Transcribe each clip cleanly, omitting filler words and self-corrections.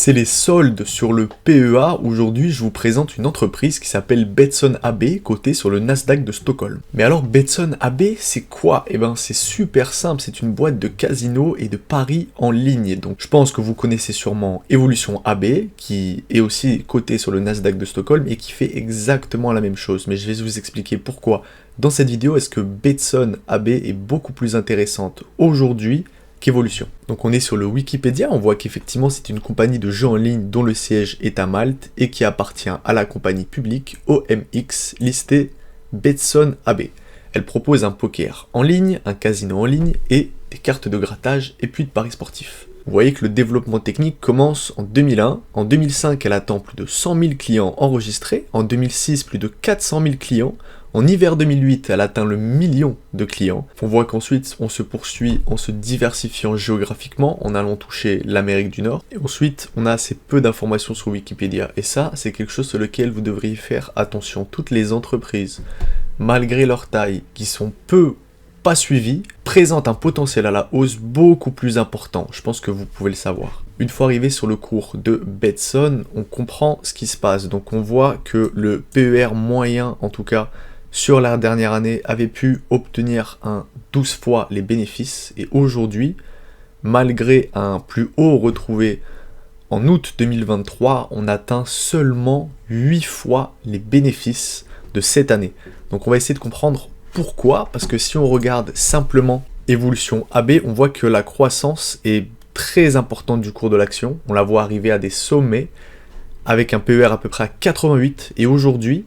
C'est les soldes sur le PEA. Aujourd'hui, je vous présente une entreprise qui s'appelle Betsson AB, cotée sur le Nasdaq de Stockholm. Mais alors, Betsson AB, c'est quoi? Eh ben, c'est super simple, c'est une boîte de casino et de paris en ligne. Donc, je pense que vous connaissez sûrement Evolution AB, qui est aussi cotée sur le Nasdaq de Stockholm et qui fait exactement la même chose. Mais je vais vous expliquer pourquoi. Dans cette vidéo, est-ce que Betsson AB est beaucoup plus intéressante aujourd'hui qu'Evolution. Donc on est sur le Wikipédia, on voit qu'effectivement c'est une compagnie de jeux en ligne dont le siège est à Malte et qui appartient à la compagnie publique OMX listée Betsson AB. Elle propose un poker en ligne, un casino en ligne et des cartes de grattage et puis de paris sportifs. Vous voyez que le développement technique commence en 2001, en 2005 elle attend plus de 100 000 clients enregistrés, en 2006 plus de 400 000 clients, en hiver 2008, elle atteint le million de clients. On voit qu'ensuite, on se poursuit en se diversifiant géographiquement, en allant toucher l'Amérique du Nord. Et ensuite, on a assez peu d'informations sur Wikipédia. Et ça, c'est quelque chose sur lequel vous devriez faire attention. Toutes les entreprises, malgré leur taille, qui sont pas suivies, présentent un potentiel à la hausse beaucoup plus important. Je pense que vous pouvez le savoir. Une fois arrivé sur le cours de Betsson, on comprend ce qui se passe. Donc on voit que le PER moyen, en tout cas, sur la dernière année, avait pu obtenir 12 fois les bénéfices. Et aujourd'hui, malgré un plus haut retrouvé en août 2023, on atteint seulement 8 fois les bénéfices de cette année. Donc on va essayer de comprendre pourquoi. Parce que si on regarde simplement Evolution AB, on voit que la croissance est très importante du cours de l'action. On la voit arriver à des sommets avec un PER à peu près à 88. Et aujourd'hui,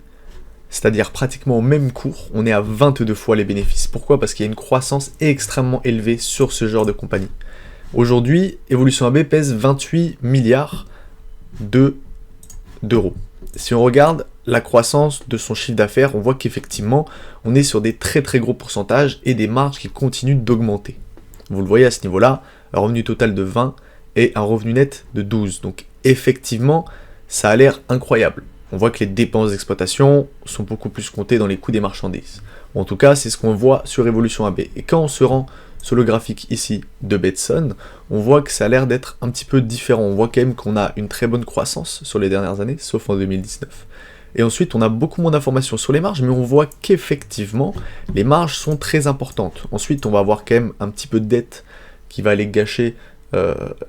c'est-à-dire pratiquement au même cours, on est à 22 fois les bénéfices. Pourquoi? Parce qu'il y a une croissance extrêmement élevée sur ce genre de compagnie. Aujourd'hui, Evolution AB pèse 28 milliards d'euros. Si on regarde la croissance de son chiffre d'affaires, on voit qu'effectivement, on est sur des très très gros pourcentages et des marges qui continuent d'augmenter. Vous le voyez à ce niveau-là, un revenu total de 20 et un revenu net de 12. Donc effectivement, ça a l'air incroyable. On voit que les dépenses d'exploitation sont beaucoup plus comptées dans les coûts des marchandises. En tout cas, c'est ce qu'on voit sur Evolution AB. Et quand on se rend sur le graphique ici de Betsson, on voit que ça a l'air d'être un petit peu différent. On voit quand même qu'on a une très bonne croissance sur les dernières années, sauf en 2019. Et ensuite, on a beaucoup moins d'informations sur les marges, mais on voit qu'effectivement, les marges sont très importantes. Ensuite, on va avoir quand même un petit peu de dette qui va aller gâcher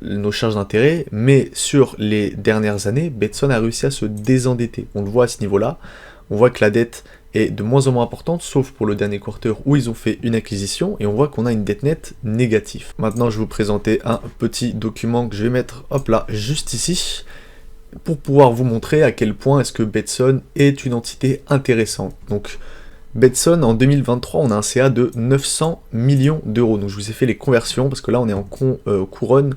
nos charges d'intérêt, mais sur les dernières années, Betsson a réussi à se désendetter. On le voit à ce niveau-là, on voit que la dette est de moins en moins importante, sauf pour le dernier quarter où ils ont fait une acquisition, et on voit qu'on a une dette nette négative. Maintenant, je vais vous présenter un petit document que je vais mettre, hop là, juste ici, pour pouvoir vous montrer à quel point est-ce que Betsson est une entité intéressante. Donc, Betsson, en 2023, on a un CA de 900 millions d'euros. Donc je vous ai fait les conversions parce que là on est en couronne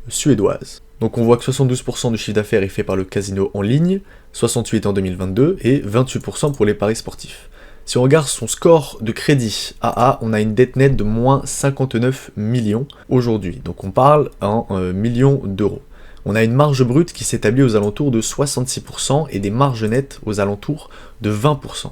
suédoise. Donc on voit que 72% du chiffre d'affaires est fait par le casino en ligne, 68% en 2022 et 28% pour les paris sportifs. Si on regarde son score de crédit AA, on a une dette nette de moins 59 millions aujourd'hui. Donc on parle en millions d'euros. On a une marge brute qui s'établit aux alentours de 66% et des marges nettes aux alentours de 20%.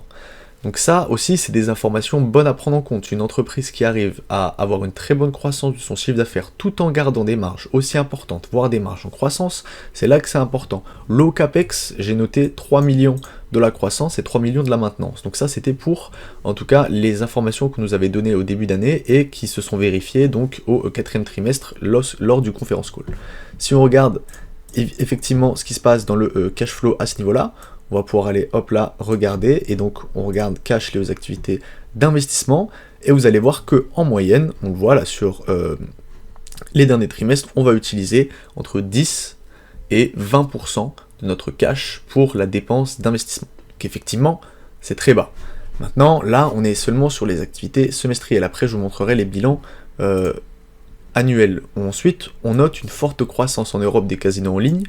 Donc ça aussi, c'est des informations bonnes à prendre en compte. Une entreprise qui arrive à avoir une très bonne croissance de son chiffre d'affaires tout en gardant des marges aussi importantes, voire des marges en croissance, c'est là que c'est important. Low CAPEX, j'ai noté 3 millions de la croissance et 3 millions de la maintenance. Donc ça, c'était pour, en tout cas, les informations que nous avait données au début d'année et qui se sont vérifiées donc au quatrième trimestre lors du conference call. Si on regarde effectivement ce qui se passe dans le cash flow à ce niveau-là, on va pouvoir aller, hop là, regarder, et donc on regarde cash liées aux activités d'investissement, et vous allez voir que en moyenne, on le voit là sur les derniers trimestres, on va utiliser entre 10 et 20% de notre cash pour la dépense d'investissement. Donc effectivement, c'est très bas. Maintenant, là, on est seulement sur les activités semestrielles. Après, je vous montrerai les bilans annuels. Ensuite, on note une forte croissance en Europe des casinos en ligne,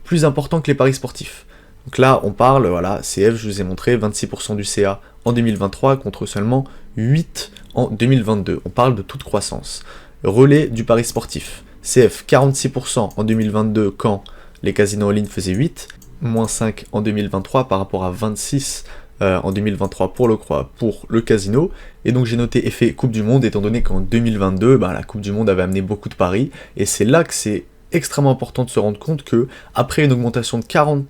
plus important que les paris sportifs. Donc là, on parle, voilà, CF, je vous ai montré, 26% du CA en 2023 contre seulement 8% en 2022. On parle de toute croissance. Relais du pari sportif. CF, 46% en 2022 quand les casinos en ligne faisaient 8, moins 5 en 2023 par rapport à 26 en 2023 pour le casino. Et donc j'ai noté effet Coupe du Monde, étant donné qu'en 2022, la Coupe du Monde avait amené beaucoup de paris. Et c'est là que c'est extrêmement important de se rendre compte que après une augmentation de 40%,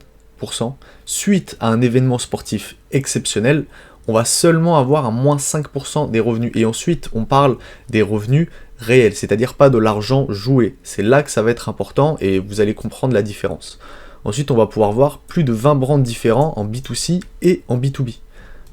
suite à un événement sportif exceptionnel, on va seulement avoir un moins 5% des revenus. Et ensuite, on parle des revenus réels, c'est-à-dire pas de l'argent joué. C'est là que ça va être important et vous allez comprendre la différence. Ensuite, on va pouvoir voir plus de 20 brands différents en B2C et en B2B.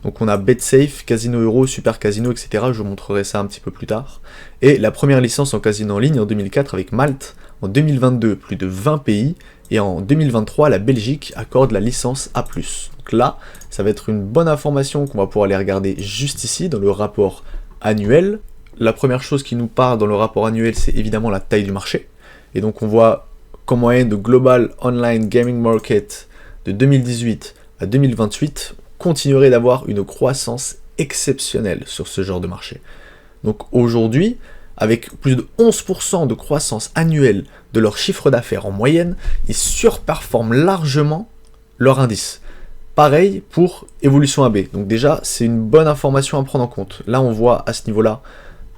Donc on a BetSafe, Casino Euro, Super Casino, etc. Je vous montrerai ça un petit peu plus tard. Et la première licence en casino en ligne en 2004 avec Malte. En 2022, plus de 20 pays. Et en 2023, la Belgique accorde la licence A+. Donc là, ça va être une bonne information qu'on va pouvoir aller regarder juste ici, dans le rapport annuel. La première chose qui nous parle dans le rapport annuel, c'est évidemment la taille du marché. Et donc on voit qu'en moyenne, le Global Online Gaming Market de 2018 à 2028 continuerait d'avoir une croissance exceptionnelle sur ce genre de marché. Donc aujourd'hui, avec plus de 11% de croissance annuelle de leur chiffre d'affaires en moyenne, ils surperforment largement leur indice. Pareil pour Evolution AB. Donc déjà, c'est une bonne information à prendre en compte. Là, on voit à ce niveau-là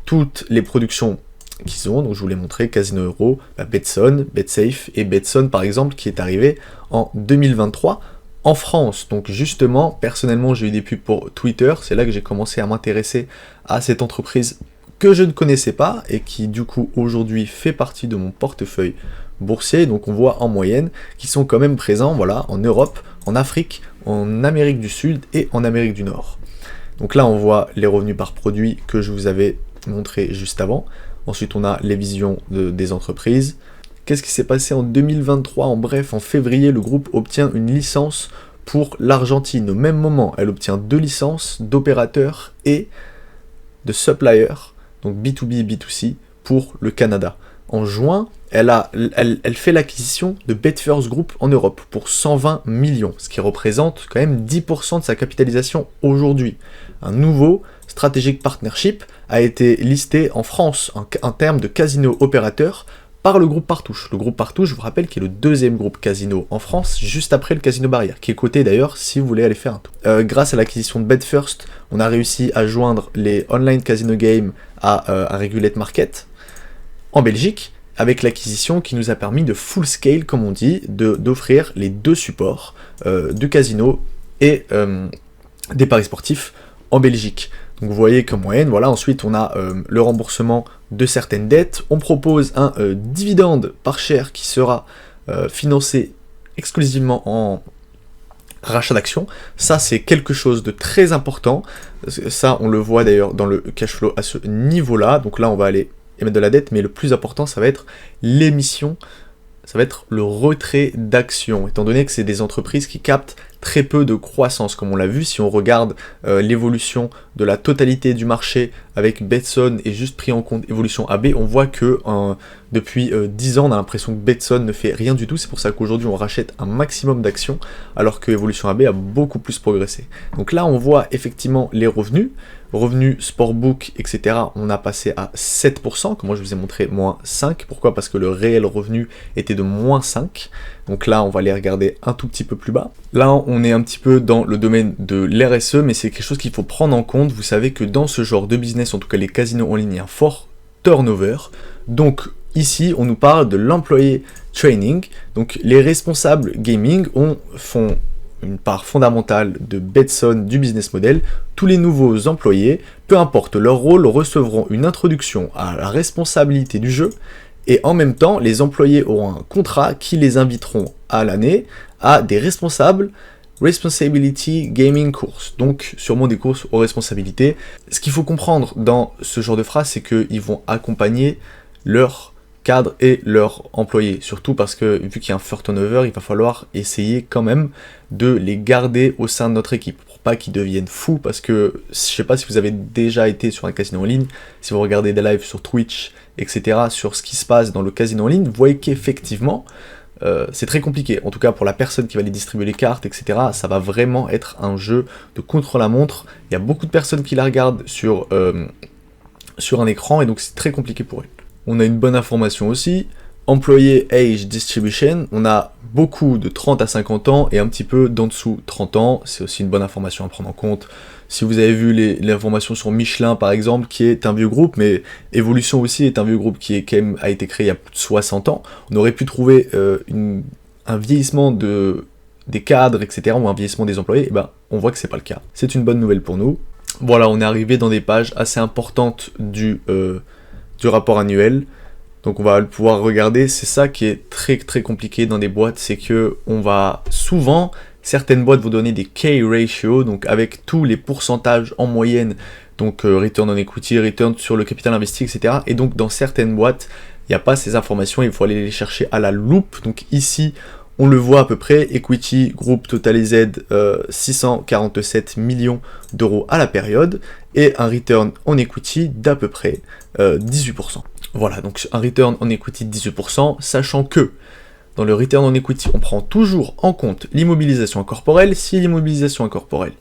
toutes les productions qu'ils ont. Donc je vous l'ai montré, Casino Euro, Betson, BetSafe et Betson par exemple, qui est arrivé en 2023 en France. Donc justement, personnellement, j'ai eu des pubs pour Twitter. C'est là que j'ai commencé à m'intéresser à cette entreprise que je ne connaissais pas et qui du coup aujourd'hui fait partie de mon portefeuille boursier. Donc on voit en moyenne qu'ils sont quand même présents, voilà, en Europe, en Afrique, en Amérique du Sud et en Amérique du Nord. Donc là on voit les revenus par produit que je vous avais montré juste avant. Ensuite on a les visions des entreprises. Qu'est-ce qui s'est passé en 2023? En bref, en février, le groupe obtient une licence pour l'Argentine. Au même moment, elle obtient 2 licences d'opérateurs et de suppliers, donc B2B et B2C, pour le Canada. En juin, elle fait l'acquisition de BetFirst Group en Europe pour 120 millions, ce qui représente quand même 10% de sa capitalisation aujourd'hui. Un nouveau strategic partnership a été listé en France en termes de casino opérateurs par le groupe Partouche. Le groupe Partouche, je vous rappelle, qui est le deuxième groupe casino en France, juste après le Casino Barrière, qui est coté d'ailleurs si vous voulez aller faire un tour. Grâce à l'acquisition de BetFirst, on a réussi à joindre les online casino games à Regulate Market en Belgique, avec l'acquisition qui nous a permis de full scale, comme on dit, d'offrir les deux supports du casino et des paris sportifs en Belgique. Donc vous voyez qu'en moyenne, voilà, ensuite on a le remboursement de certaines dettes, on propose un dividende par share qui sera financé exclusivement en rachat d'actions. Ça c'est quelque chose de très important, ça on le voit d'ailleurs dans le cash flow à ce niveau-là, donc là on va aller émettre de la dette, mais le plus important ça va être l'émission, ça va être le retrait d'actions, étant donné que c'est des entreprises qui captent très peu de croissance, comme on l'a vu, si on regarde l'évolution de la totalité du marché avec Betson et juste pris en compte Evolution AB, on voit que depuis 10 ans, on a l'impression que Betson ne fait rien du tout, c'est pour ça qu'aujourd'hui on rachète un maximum d'actions, alors que Evolution AB a beaucoup plus progressé. Donc là on voit effectivement les revenus Sportbook, etc., on a passé à 7%, comme moi je vous ai montré, moins 5%. Pourquoi? Parce que le réel revenu était de moins 5%. Donc là, on va les regarder un tout petit peu plus bas. Là, on est un petit peu dans le domaine de l'RSE, mais c'est quelque chose qu'il faut prendre en compte. Vous savez que dans ce genre de business, en tout cas les casinos en ligne, il y a un fort turnover. Donc ici, on nous parle de l'employé training. Donc les responsables gaming font une part fondamentale de Betson du business model. Tous les nouveaux employés, peu importe leur rôle, recevront une introduction à la responsabilité du jeu, et en même temps, les employés auront un contrat qui les inviteront à l'année à des Responsibility Gaming Courses, donc sûrement des courses aux responsabilités. Ce qu'il faut comprendre dans ce genre de phrase, c'est qu'ils vont accompagner leurs cadres et leurs employés, surtout parce que vu qu'il y a un fort turnover, il va falloir essayer quand même de les garder au sein de notre équipe, pour pas qu'ils deviennent fous, parce que je sais pas si vous avez déjà été sur un casino en ligne, si vous regardez des lives sur Twitch, etc., sur ce qui se passe dans le casino en ligne, vous voyez qu'effectivement, c'est très compliqué, en tout cas pour la personne qui va les distribuer les cartes, etc., ça va vraiment être un jeu de contre-la-montre, il y a beaucoup de personnes qui la regardent sur un écran, et donc c'est très compliqué pour elles. On a une bonne information aussi, Employee Age Distribution, on a beaucoup de 30 à 50 ans et un petit peu d'en dessous 30 ans. C'est aussi une bonne information à prendre en compte. Si vous avez vu les informations sur Michelin par exemple, qui est un vieux groupe, mais Evolution aussi est un vieux groupe qui a été créé il y a plus de 60 ans, on aurait pu trouver un vieillissement des cadres, etc., ou un vieillissement des employés, et ben on voit que c'est pas le cas. C'est une bonne nouvelle pour nous. Voilà, on est arrivé dans des pages assez importantes du rapport annuel. Donc on va pouvoir regarder, c'est ça qui est très très compliqué dans des boîtes, c'est que on va souvent, certaines boîtes vont donner des key ratios, donc avec tous les pourcentages en moyenne, donc return on equity, return sur le capital investi, etc. Et donc dans certaines boîtes, il n'y a pas ces informations, il faut aller les chercher à la loupe. Donc ici, on le voit à peu près, Equity Group totalisé 647 millions d'euros à la période, et un return on equity d'à peu près 18%. Voilà, donc un return on equity de 18%, sachant que dans le return on equity, on prend toujours en compte l'immobilisation incorporelle. Si l'immobilisation incorporelle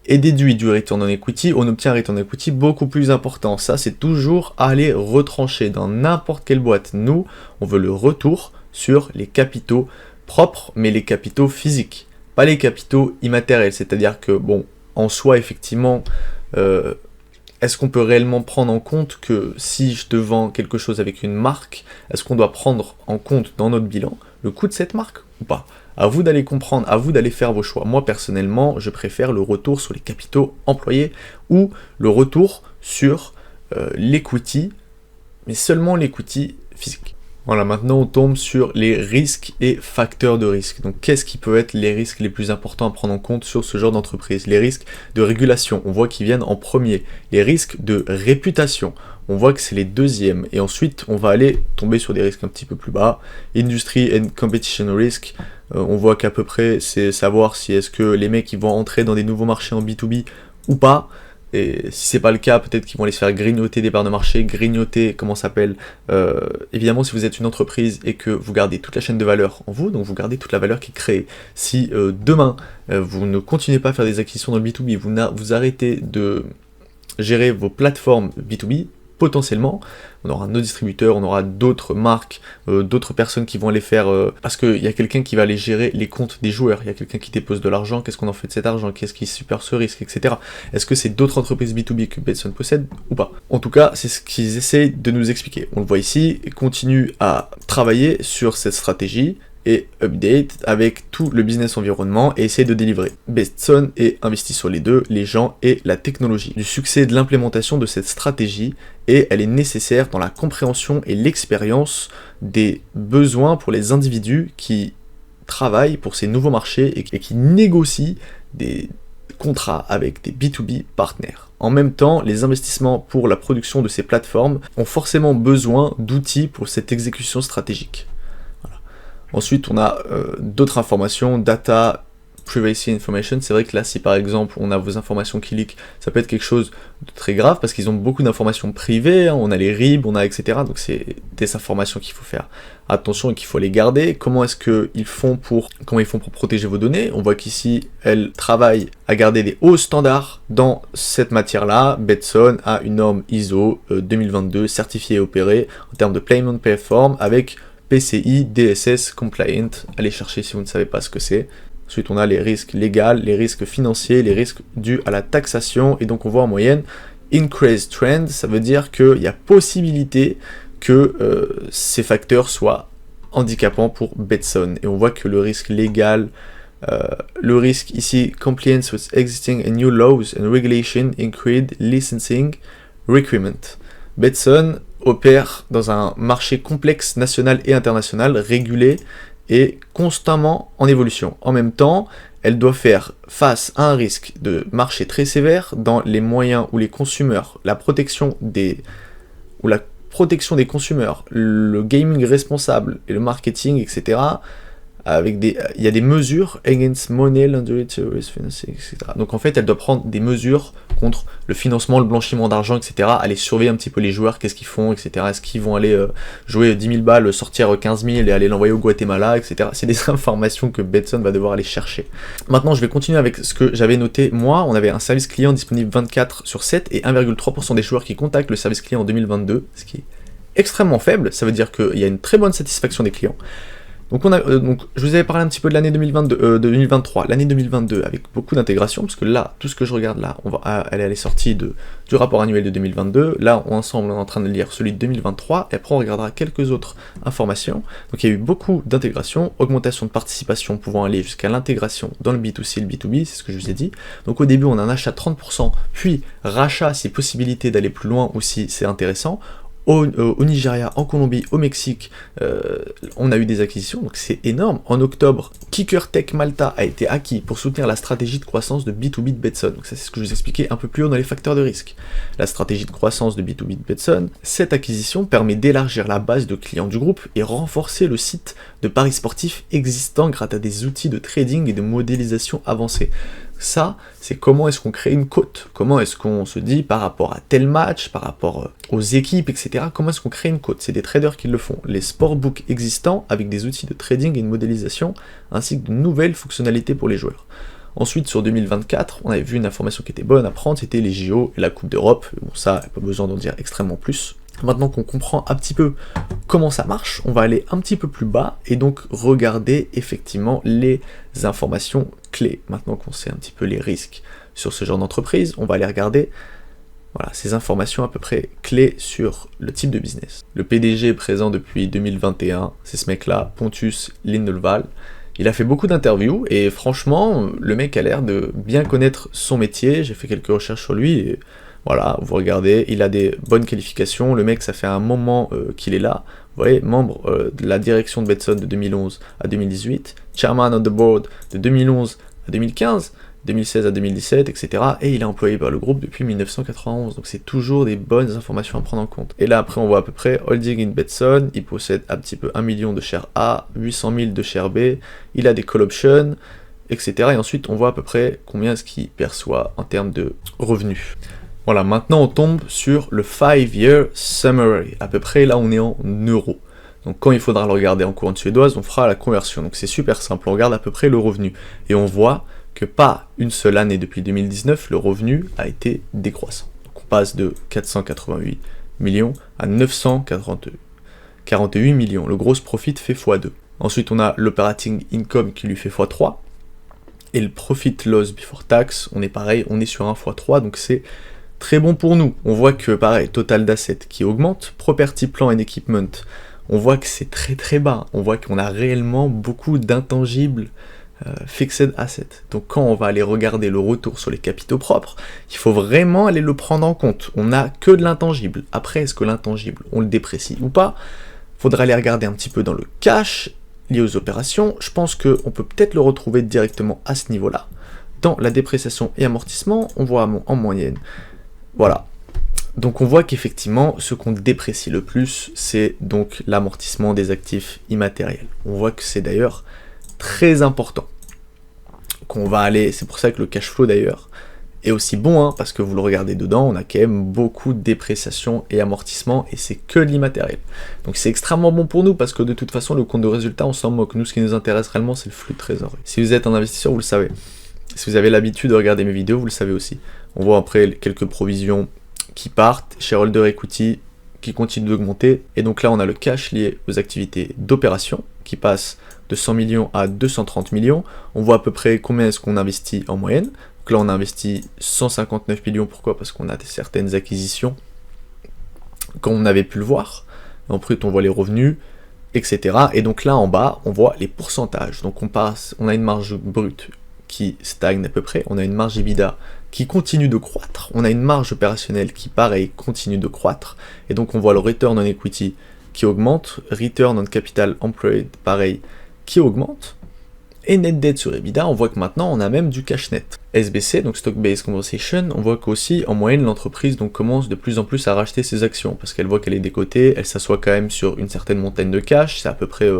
est déduite du return on equity, on obtient un return on equity beaucoup plus important. Ça, c'est toujours à aller retrancher dans n'importe quelle boîte. Nous, on veut le retour sur les capitaux propres, mais les capitaux physiques, pas les capitaux immatériels. C'est-à-dire que, bon, en soi, effectivement, est-ce qu'on peut réellement prendre en compte que si je te vends quelque chose avec une marque, est-ce qu'on doit prendre en compte dans notre bilan le coût de cette marque ou pas? À vous d'aller comprendre, à vous d'aller faire vos choix. Moi, personnellement, je préfère le retour sur les capitaux employés ou le retour sur l'equity, mais seulement l'equity physique. Voilà, maintenant on tombe sur les risques et facteurs de risque. Donc qu'est-ce qui peut être les risques les plus importants à prendre en compte sur ce genre d'entreprise? Les risques de régulation, on voit qu'ils viennent en premier. Les risques de réputation, on voit que c'est les deuxièmes. Et ensuite, on va aller tomber sur des risques un petit peu plus bas. Industry and competition risk, on voit qu'à peu près, c'est savoir si est-ce que les mecs ils vont entrer dans des nouveaux marchés en B2B ou pas. Et si c'est pas le cas, peut-être qu'ils vont aller se faire grignoter des parts de marché, grignoter, comment ça s'appelle, évidemment, si vous êtes une entreprise et que vous gardez toute la chaîne de valeur en vous, donc vous gardez toute la valeur qui est créée. Si demain, vous ne continuez pas à faire des acquisitions dans le B2B, vous arrêtez de gérer vos plateformes B2B, potentiellement, on aura nos distributeurs, on aura d'autres marques, d'autres personnes qui vont aller faire... parce qu'il y a quelqu'un qui va aller gérer les comptes des joueurs, il y a quelqu'un qui dépose de l'argent, qu'est-ce qu'on en fait de cet argent, qu'est-ce qui supporte ce risque, etc. Est-ce que c'est d'autres entreprises B2B que Betson possède ou pas? En tout cas, c'est ce qu'ils essayent de nous expliquer. On le voit ici, ils continuent à travailler sur cette stratégie, et update avec tout le business environnement et essayer de délivrer. Betson est investi sur les deux, les gens et la technologie. Du succès de l'implémentation de cette stratégie, et elle est nécessaire dans la compréhension et l'expérience des besoins pour les individus qui travaillent pour ces nouveaux marchés et qui négocient des contrats avec des B2B partenaires. En même temps, les investissements pour la production de ces plateformes ont forcément besoin d'outils pour cette exécution stratégique. Ensuite, on a d'autres informations, data, privacy information. C'est vrai que là, si par exemple on a vos informations qui leak, ça peut être quelque chose de très grave parce qu'ils ont beaucoup d'informations privées, hein, on a les RIB, on a etc. Donc c'est des informations qu'il faut faire attention et qu'il faut les garder. Comment ils font pour protéger vos données? On voit qu'ici, elles travaillent à garder des hauts standards dans cette matière-là. Betson a une norme ISO 2022 certifiée et opérée en termes de payment platform avec PCI DSS compliant, allez chercher si vous ne savez pas ce que c'est. Ensuite on a les risques légaux, les risques financiers, les risques dus à la taxation, et donc on voit en moyenne increased trend, ça veut dire qu'il y a possibilité que ces facteurs soient handicapants pour Betson, et on voit que le risque légal, le risque ici, compliance with existing and new laws and regulation, include licensing requirement. Betson opère dans un marché complexe national et international, régulé et constamment en évolution. En même temps, elle doit faire face à un risque de marché très sévère dans les moyens où les consommateurs, la protection des consommateurs, le gaming responsable et le marketing, etc. Il y a des mesures against money laundering, terrorist financing, etc. Donc en fait, elle doit prendre des mesures contre le financement, le blanchiment d'argent, etc. Aller surveiller un petit peu les joueurs, qu'est-ce qu'ils font, etc. Est-ce qu'ils vont aller jouer 10 000 balles, sortir 15 000 et aller l'envoyer au Guatemala, etc. C'est des informations que Betson va devoir aller chercher. Maintenant, je vais continuer avec ce que j'avais noté. Moi, on avait un service client disponible 24/7 et 1,3% des joueurs qui contactent le service client en 2022, ce qui est extrêmement faible. Ça veut dire qu'il y a une très bonne satisfaction des clients. Donc je vous avais parlé un petit peu de l'année 2023, l'année 2022 avec beaucoup d'intégration, parce que là, tout ce que je regarde là, elle est sortie du rapport annuel de 2022, là ensemble on est en train de lire celui de 2023, et après on regardera quelques autres informations. Donc il y a eu beaucoup d'intégration, augmentation de participation pouvant aller jusqu'à l'intégration dans le B2C et le B2B, c'est ce que je vous ai dit. Donc au début on a un achat de 30%, puis rachat si possibilité d'aller plus loin ou si c'est intéressant. Au Nigeria, en Colombie, au Mexique, on a eu des acquisitions, donc c'est énorme. En octobre, KickerTech Malta a été acquis pour soutenir la stratégie de croissance de B2B de Betson. Donc ça c'est ce que je vous expliquais un peu plus haut dans les facteurs de risque. La stratégie de croissance de B2B de Betson, cette acquisition permet d'élargir la base de clients du groupe et renforcer le site de paris sportifs existant grâce à des outils de trading et de modélisation avancés. Ça, c'est comment est-ce qu'on crée une cote, comment est-ce qu'on se dit par rapport à tel match, par rapport aux équipes, etc. Comment est-ce qu'on crée une cote? C'est des traders qui le font. Les sportbooks existants avec des outils de trading et de modélisation, ainsi que de nouvelles fonctionnalités pour les joueurs. Ensuite, sur 2024, on avait vu une information qui était bonne à prendre, c'était les JO et la Coupe d'Europe. Bon, ça, pas besoin d'en dire extrêmement plus. Maintenant qu'on comprend un petit peu comment ça marche, on va aller un petit peu plus bas et donc regarder effectivement les informations clés. Maintenant qu'on sait un petit peu les risques sur ce genre d'entreprise, on va aller regarder ces informations à peu près clés sur le type de business. Le PDG est présent depuis 2021, c'est ce mec-là, Pontus Lindelwall. Il a fait beaucoup d'interviews et franchement, le mec a l'air de bien connaître son métier. J'ai fait quelques recherches sur lui et voilà, vous regardez, il a des bonnes qualifications, le mec ça fait un moment qu'il est là, vous voyez, membre de la direction de Betson de 2011 à 2018, chairman on the board de 2011 à 2015, 2016 à 2017, etc. Et il est employé par le groupe depuis 1991, donc c'est toujours des bonnes informations à prendre en compte. Et là après on voit à peu près holding in Betson, il possède un petit peu 1 million de shares A, 800 000 de shares B, il a des call options, etc. Et ensuite on voit à peu près combien est-ce qu'il perçoit en termes de revenus. Voilà, maintenant on tombe sur le 5-year summary. À peu près là on est en euros. Donc quand il faudra le regarder en couronne suédoise, on fera la conversion. Donc c'est super simple, on regarde à peu près le revenu. Et on voit que pas une seule année depuis 2019, le revenu a été décroissant. Donc on passe de 488 millions à 948 millions. Le gross profit fait x2. Ensuite on a l'operating income qui lui fait x3. Et le profit loss before tax, on est pareil, on est sur un x3, donc c'est très bon pour nous. On voit que pareil, total d'assets qui augmente, property, plant and equipment, on voit que c'est très très bas. On voit qu'on a réellement beaucoup d'intangibles fixed assets. Donc quand on va aller regarder le retour sur les capitaux propres, il faut vraiment aller le prendre en compte. On n'a que de l'intangible. Après, est-ce que l'intangible, on le déprécie ou pas? Faudra aller regarder un petit peu dans le cash lié aux opérations. Je pense qu'on peut peut-être le retrouver directement à ce niveau-là. Dans la dépréciation et amortissement, on voit en moyenne. Voilà. Donc on voit qu'effectivement, ce qu'on déprécie le plus, c'est donc l'amortissement des actifs immatériels. On voit que c'est d'ailleurs très important. Qu'on va aller, c'est pour ça que le cash flow d'ailleurs est aussi bon, hein, parce que vous le regardez dedans, on a quand même beaucoup de dépréciation et amortissement, et c'est que l'immatériel. Donc c'est extrêmement bon pour nous, parce que de toute façon, le compte de résultat, on s'en moque. Nous, ce qui nous intéresse réellement, c'est le flux de trésorerie. Si vous êtes un investisseur, vous le savez. Si vous avez l'habitude de regarder mes vidéos, vous le savez aussi. On voit après quelques provisions qui partent, shareholder equity qui continue d'augmenter, et donc là on a le cash lié aux activités d'opération qui passe de 100 millions à 230 millions. On voit à peu près combien est-ce qu'on investit en moyenne. Donc là on a investi 159 millions, pourquoi? Parce qu'on a certaines acquisitions qu'on avait pu le voir. Ensuite on voit les revenus, etc. Et donc là en bas on voit les pourcentages. Donc on a une marge brute qui stagne à peu près, on a une marge EBITDA qui continue de croître, on a une marge opérationnelle qui pareil continue de croître, et donc on voit le return on equity qui augmente, return on capital employed pareil qui augmente, et net debt sur EBITDA, on voit que maintenant on a même du cash net. SBC, donc Stock Based Compensation, on voit qu'aussi en moyenne l'entreprise donc commence de plus en plus à racheter ses actions, parce qu'elle voit qu'elle est décotée, elle s'assoit quand même sur une certaine montagne de cash, c'est à peu près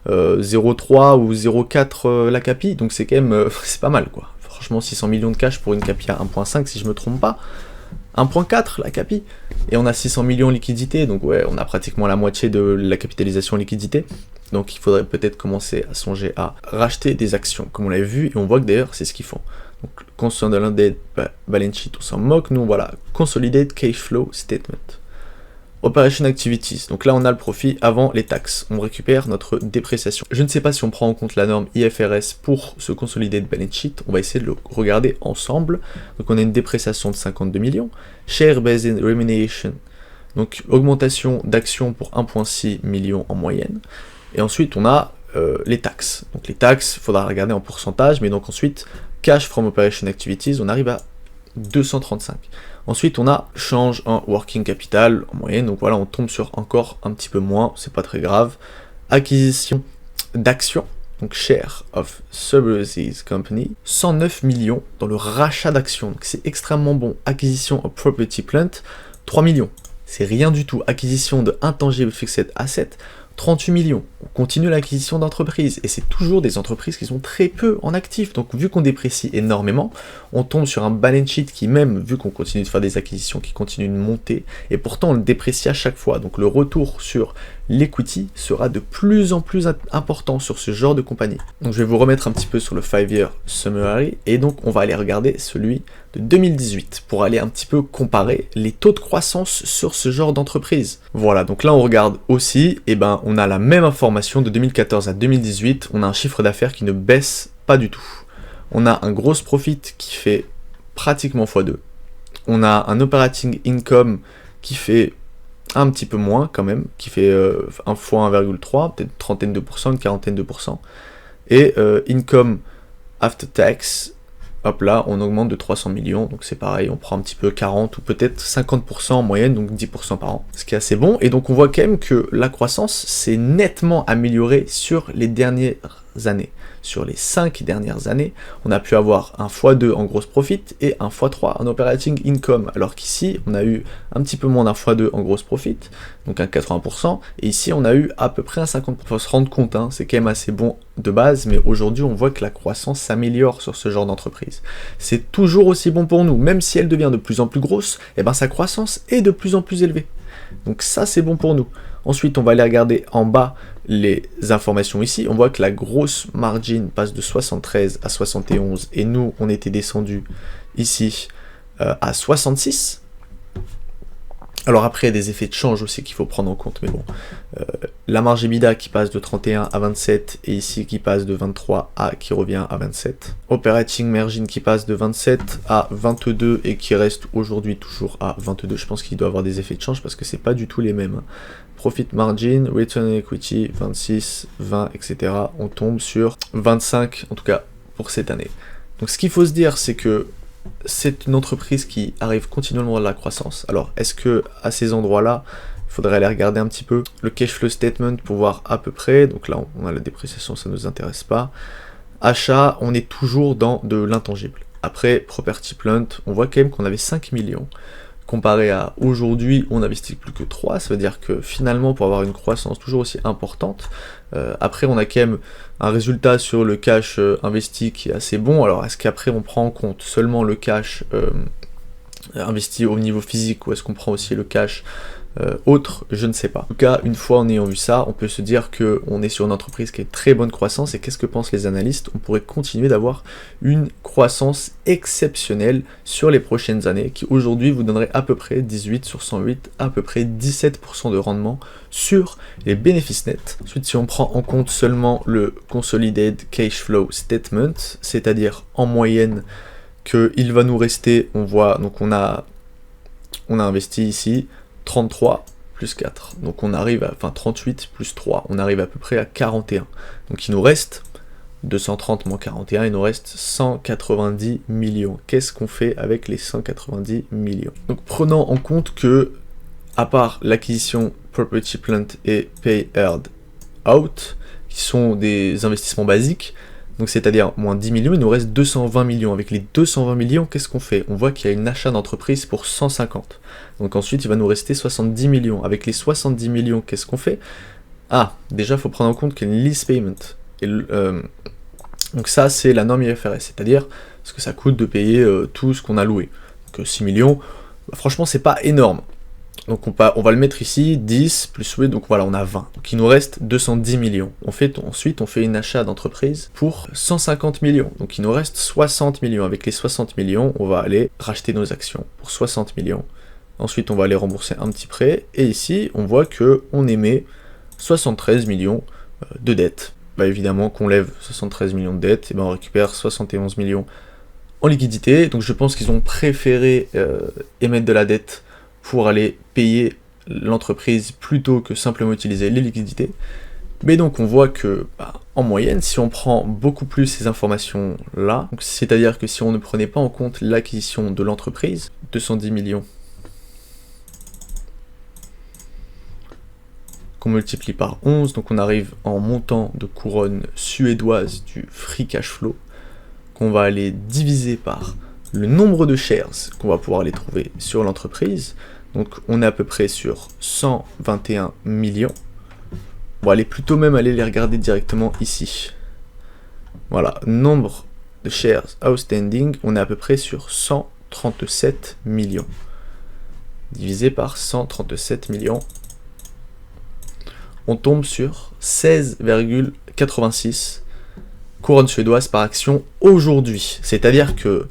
0,3 ou 0,4 la capi, donc c'est quand même, c'est pas mal quoi. Franchement 600 millions de cash pour une capi à 1,5 si je me trompe pas, 1,4 la capi, et on a 600 millions en liquidité, donc ouais, on a pratiquement la moitié de la capitalisation en liquidité. Donc il faudrait peut-être commencer à songer à racheter des actions, comme on l'avait vu, et on voit que d'ailleurs c'est ce qu'ils font. Donc consolidated balance sheet, on s'en moque, nous voilà, consolidated cash flow statement. Operation Activities, donc là on a le profit avant les taxes, on récupère notre dépréciation. Je ne sais pas si on prend en compte la norme IFRS pour ce consolidated balance sheet, on va essayer de le regarder ensemble. Donc on a une dépréciation de 52 millions, Share Based Remuneration, donc augmentation d'actions pour 1,6 million en moyenne, et ensuite on a les taxes. Donc les taxes, il faudra regarder en pourcentage, mais donc ensuite, Cash from Operation Activities, on arrive à 235. Ensuite, on a change en working capital en moyenne, donc voilà, on tombe sur encore un petit peu moins, c'est pas très grave. Acquisition d'actions, donc share of services company, 109 millions dans le rachat d'actions, donc c'est extrêmement bon. Acquisition of property plant, 3 millions, c'est rien du tout. Acquisition de intangible fixed asset, 38 millions, on continue l'acquisition d'entreprises, et c'est toujours des entreprises qui sont très peu en actifs, donc vu qu'on déprécie énormément, on tombe sur un balance sheet qui même, vu qu'on continue de faire des acquisitions, qui continue de monter, et pourtant on le déprécie à chaque fois, donc le retour sur l'equity sera de plus en plus important sur ce genre de compagnie. Donc je vais vous remettre un petit peu sur le 5-year summary, et donc on va aller regarder celui de 2018, pour aller un petit peu comparer les taux de croissance sur ce genre d'entreprise. Voilà, donc là on regarde aussi, et ben on a la même information de 2014 à 2018, on a un chiffre d'affaires qui ne baisse pas du tout. On a un gross profit qui fait pratiquement x2. On a un operating income qui fait un petit peu moins quand même, qui fait 1 fois 1,3, peut-être trentaine de pourcents, une quarantaine de pourcents. Et income after tax, hop là, on augmente de 300 millions, donc c'est pareil, on prend un petit peu 40 ou peut-être 50% en moyenne, donc 10% par an, ce qui est assez bon. Et donc on voit quand même que la croissance s'est nettement améliorée sur les dernières années. Sur les 5 dernières années, on a pu avoir un x2 en gross profit et un x3 en operating income, alors qu'ici, on a eu un petit peu moins d'un x2 en gross profit, donc un 80%, et ici, on a eu à peu près un 50%. Il faut se rendre compte, hein, c'est quand même assez bon de base, mais aujourd'hui, on voit que la croissance s'améliore sur ce genre d'entreprise. C'est toujours aussi bon pour nous, même si elle devient de plus en plus grosse, et ben sa croissance est de plus en plus élevée. Donc ça, c'est bon pour nous. Ensuite, on va aller regarder en bas les informations ici. On voit que la grosse margin passe de 73 à 71 et nous, on était descendu ici à 66. Alors après, il y a des effets de change aussi qu'il faut prendre en compte, mais bon. La marge EBITDA qui passe de 31 à 27 et ici qui passe de 23 à qui revient à 27. Operating margin qui passe de 27 à 22 et qui reste aujourd'hui toujours à 22. Je pense qu'il doit avoir des effets de change parce que c'est pas du tout les mêmes. Profit margin, return on equity, 26, 20, etc. On tombe sur 25, en tout cas pour cette année. Donc ce qu'il faut se dire, c'est que c'est une entreprise qui arrive continuellement à la croissance. Alors, est-ce que à ces endroits-là, il faudrait aller regarder un petit peu le cash flow statement pour voir à peu près. Donc là, on a la dépréciation, ça ne nous intéresse pas. Achat, on est toujours dans de l'intangible. Après, property plant, on voit quand même qu'on avait 5 millions. Comparé à aujourd'hui, on n'investit plus que 3, ça veut dire que finalement, pour avoir une croissance toujours aussi importante, après on a quand même un résultat sur le cash investi qui est assez bon. Alors est-ce qu'après on prend en compte seulement le cash investi au niveau physique ou est-ce qu'on prend aussi le cash autre, je ne sais pas. En tout cas, une fois en ayant vu ça, on peut se dire qu'on est sur une entreprise qui a une très bonne croissance, et qu'est-ce que pensent les analystes? On pourrait continuer d'avoir une croissance exceptionnelle sur les prochaines années, qui aujourd'hui vous donnerait à peu près 18 sur 108, à peu près 17% de rendement sur les bénéfices nets. Ensuite, si on prend en compte seulement le Consolidated Cash Flow Statement, c'est-à-dire en moyenne qu'il va nous rester, on voit, donc on a investi ici 33 plus 4, donc on arrive à, 38 plus 3, on arrive à peu près à 41, donc il nous reste 230 moins 41, il nous reste 190 millions. Qu'est-ce qu'on fait avec les 190 millions? Donc prenant en compte que, à part l'acquisition Property Plant et Pay Earned Out, qui sont des investissements basiques, donc c'est-à-dire moins 10 millions, il nous reste 220 millions. Avec les 220 millions, qu'est-ce qu'on fait? On voit qu'il y a une achat d'entreprise pour 150. Donc ensuite, il va nous rester 70 millions. Avec les 70 millions, qu'est-ce qu'on fait? Ah, déjà, il faut prendre en compte qu'il y a une lease payment. Et donc ça, c'est la norme IFRS, c'est-à-dire ce que ça coûte de payer tout ce qu'on a loué. Donc 6 millions, bah, franchement, c'est pas énorme. Donc on va le mettre ici, 10 plus 8, donc voilà, on a 20. Donc il nous reste 210 millions. Ensuite, on fait une achat d'entreprise pour 150 millions. Donc il nous reste 60 millions. Avec les 60 millions, on va aller racheter nos actions pour 60 millions. Ensuite, on va aller rembourser un petit prêt. Et ici, on voit qu'on émet 73 millions de dettes. Bah, évidemment, qu'on lève 73 millions de dettes, et ben on récupère 71 millions en liquidité. Donc je pense qu'ils ont préféré émettre de la dette pour aller payer l'entreprise plutôt que simplement utiliser les liquidités. Mais donc on voit que, en moyenne, si on prend beaucoup plus ces informations-là, c'est-à-dire que si on ne prenait pas en compte l'acquisition de l'entreprise, 210 millions, qu'on multiplie par 11, donc on arrive en montant de couronne suédoise du free cash flow, qu'on va aller diviser par le nombre de shares qu'on va pouvoir aller trouver sur l'entreprise. Donc on est à peu près sur 121 millions. On va aller plutôt même aller les regarder directement ici. Voilà, nombre de shares outstanding, on est à peu près sur 137 millions. Divisé par 137 millions, on tombe sur 16,86 couronnes suédoises par action aujourd'hui. C'est-à-dire que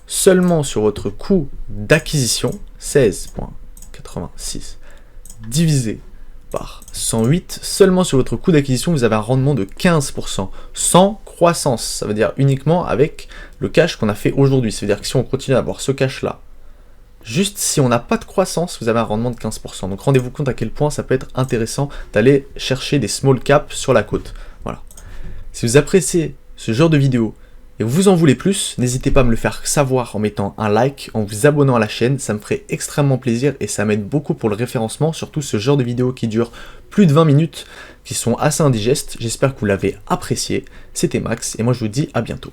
seulement sur votre coût d'acquisition, 16,86 divisé par 108, seulement sur votre coût d'acquisition, vous avez un rendement de 15%, sans croissance. Ça veut dire uniquement avec le cash qu'on a fait aujourd'hui. Ça veut dire que si on continue à avoir ce cash-là, juste si on n'a pas de croissance, vous avez un rendement de 15%. Donc rendez-vous compte à quel point ça peut être intéressant d'aller chercher des small caps sur la côte. Voilà. Si vous appréciez ce genre de vidéo et vous en voulez plus, n'hésitez pas à me le faire savoir en mettant un like, en vous abonnant à la chaîne, ça me ferait extrêmement plaisir et ça m'aide beaucoup pour le référencement, surtout ce genre de vidéos qui durent plus de 20 minutes, qui sont assez indigestes. J'espère que vous l'avez apprécié. C'était Max et moi je vous dis à bientôt.